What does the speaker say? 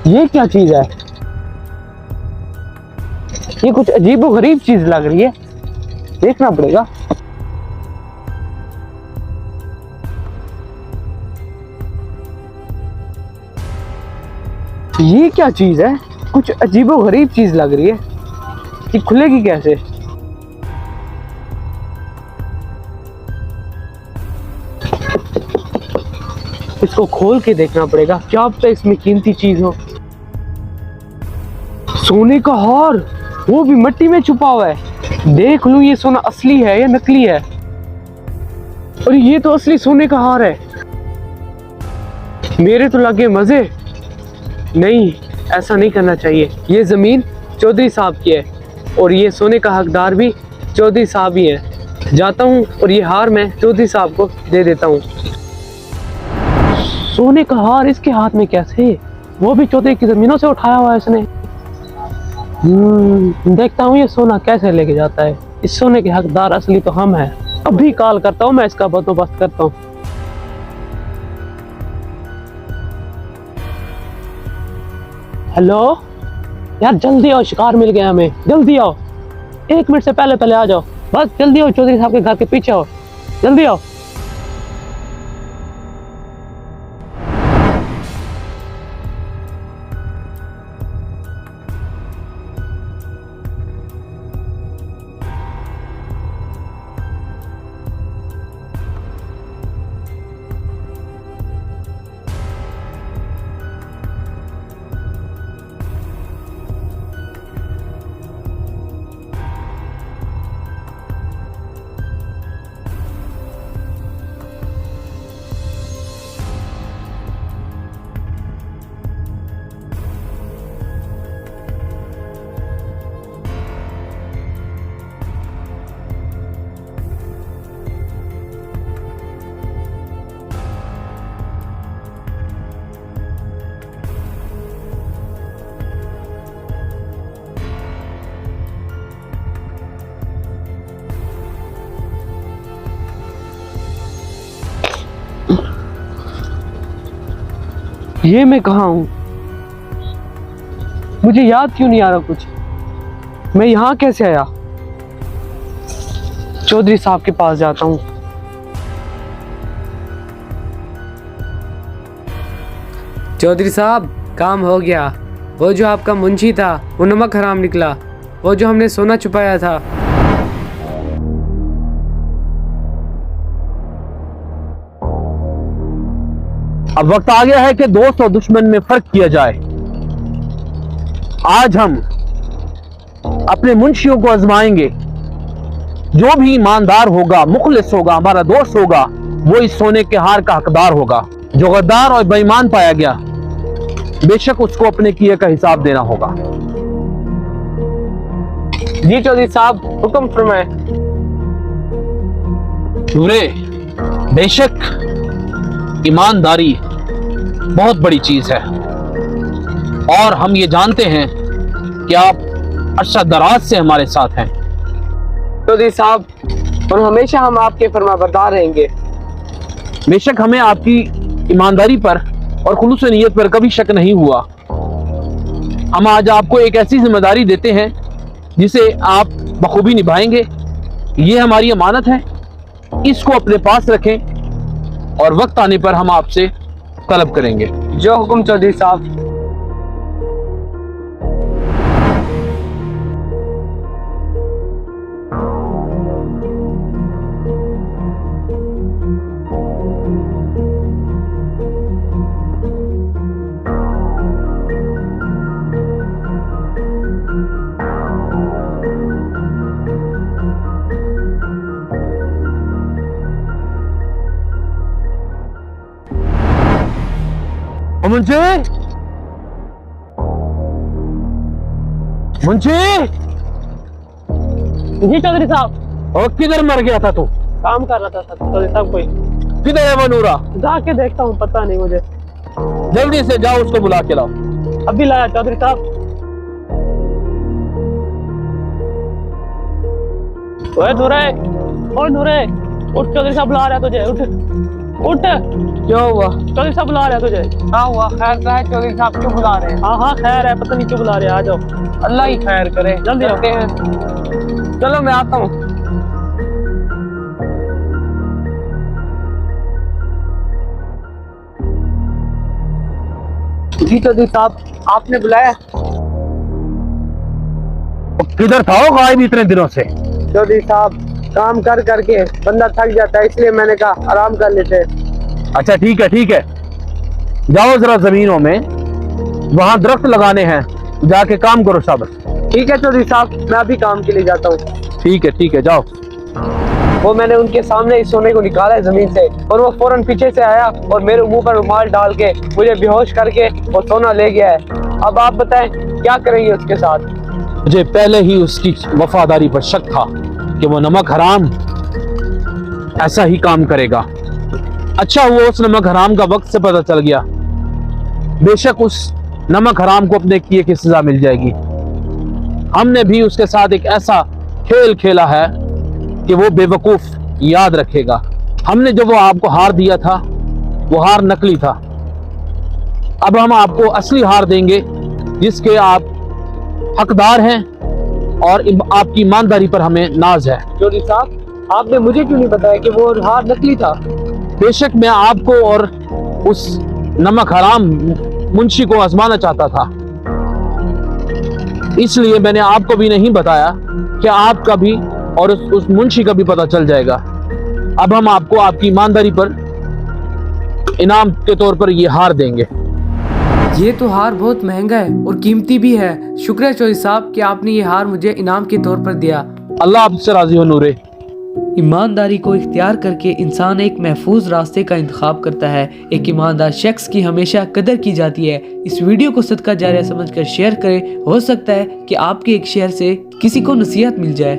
ये क्या चीज है? ये कुछ अजीबो गरीब चीज लग रही है, देखना पड़ेगा। ये क्या चीज है? कुछ अजीबो गरीब चीज लग रही है, ये खुलेगी कैसे? इसको खोल के देखना पड़ेगा, क्या पता इसमें कीमती चीज हो। सोने का हार, वो भी मिट्टी में छुपा हुआ है। देख लूं ये सोना असली है या नकली है। और ये तो असली सोने का हार है। मेरे तो लगे मजे। नहीं, ऐसा नहीं करना चाहिए। ये जमीन चौधरी साहब की है और ये सोने का हकदार भी चौधरी साहब ही है। जाता हूँ और ये हार मैं चौधरी साहब को दे देता हूँ। सोने का हार इसके हाथ में कैसे? वो भी चौधरी की जमीनों से उठाया हुआ है इसने। देखता हूँ ये सोना कैसे लेके जाता है। इस सोने के हकदार असली तो हम हैं। अभी कॉल करता हूँ, मैं इसका बंदोबस्त करता हूँ। हेलो यार, जल्दी आओ, शिकार मिल गया हमें, जल्दी आओ। 1 मिनट से पहले पहले आ जाओ, बस जल्दी आओ। चौधरी साहब के घर के पीछे आओ, जल्दी आओ। ये मैं कहाँ हूँ? मुझे याद क्यों नहीं आ रहा कुछ। मैं यहाँ कैसे आया? चौधरी साहब के पास जाता हूँ। चौधरी साहब, काम हो गया। वो जो आपका मुंशी था वो नमक हराम निकला। वो जो हमने सोना छुपाया था। अब वक्त आ गया है कि दोस्त और दुश्मन में फर्क किया जाए। आज हम अपने मुंशियों को आजमाएंगे। जो भी ईमानदार होगा, मुखलिस होगा, हमारा दोस्त होगा, वो इस सोने के हार का हकदार होगा। जो गद्दार और बेईमान पाया गया, बेशक उसको अपने किए का हिसाब देना होगा। जी चौधरी साहब, हुक्म फरमाए। सूरे, बेशक ईमानदारी बहुत बड़ी चीज है और हम ये जानते हैं कि आप अरसा दराज से हमारे साथ हैं। चौधरी साहब, और हमेशा हम आपके फरमाबरदार रहेंगे। बेशक हमें आपकी ईमानदारी पर और खुलूस नीयत पर कभी शक नहीं हुआ। हम आज आपको एक ऐसी जिम्मेदारी देते हैं जिसे आप बखूबी निभाएंगे। ये हमारी अमानत है, इसको अपने पास रखें और वक्त आने पर हम आपसे तलब करेंगे। जो हुक्म चौधरी साहब। मुंशी, मुंशी, जी चौधरी साहब। और किधर मर गया था तू? काम कर रहा था चौधरी साहब। कोई किधर है वो नूरा? जाके देखता हूँ, पता नहीं मुझे। जल्दी से जाओ, उसको बुला के लाओ। अभी लाया चौधरी साहब। ओए नूरे, उठ, चौधरी साहब बुला रहा है तुझे, उठ। उठ। क्या हुआ? चौधरी साहब बुला रहे हैं तुझे। क्या हुआ? खैर क्या है? चौधरी साहब क्यों बुला रहे हैं? हाँ हाँ खैर है, पता नहीं क्यों बुला रहे हैं, आ जाओ। अल्लाह ही खैर करे। जल्दी आओ। चलते हैं। चलो मैं आता हूँ। जी चौधरी साहब, आपने बुलाया? किधर था वो गायब इतने दिनों से? चौधरी साहब, काम कर करके बंदा थक जाता है, इसलिए मैंने कहा आराम कर लेते। अच्छा ठीक है ठीक है, जाओ जरा जमीनों में, वहां दरख्त लगाने हैं, जाके काम करो सब। ठीक है चौधरी साहब, मैं अभी काम के लिए जाता हूँ। ठीक है जाओ। वो मैंने उनके सामने इस सोने को निकाला है जमीन से, और वो फौरन पीछे से आया और मेरे मुंह पर रुमाल डाल के मुझे बेहोश करके वो सोना ले गया है। अब आप बताएं क्या करेंगे उसके साथ? मुझे पहले ही उसकी वफादारी पर शक था कि वो नमक हराम ऐसा ही काम करेगा। अच्छा हुआ उस नमक हराम का वक्त से पता चल गया। बेशक उस नमक हराम को अपने किए की सजा मिल जाएगी। हमने भी उसके साथ एक ऐसा खेल खेला है कि वो बेवकूफ याद रखेगा। हमने जो वो आपको हार दिया था वो हार नकली था। अब हम आपको असली हार देंगे जिसके आप हकदार हैं, और आपकी ईमानदारी पर हमें नाज है। चौधरी साहब, आपने मुझे क्यों नहीं बताया कि वो हार नकली था? बेशक मैं आपको और उस नमक हराम मुंशी को आजमाना चाहता था, इसलिए मैंने आपको भी नहीं बताया कि आपका भी और उस मुंशी का भी पता चल जाएगा। अब हम आपको आपकी ईमानदारी पर इनाम के तौर पर ये हार देंगे। ये तो हार बहुत महंगा है और कीमती भी है। शुक्रिया चौधरी साहब कि आपने ये हार मुझे इनाम के तौर पर दिया। अल्लाह आपसे राजी हो नूरे। ईमानदारी को इख्तियार करके इंसान एक महफूज रास्ते का इंतखाब करता है। एक ईमानदार शख्स की हमेशा कदर की जाती है। इस वीडियो को सदका जारिया समझकर शेयर करें। हो सकता है कि आपके एक शेयर से किसी को नसीहत मिल जाए।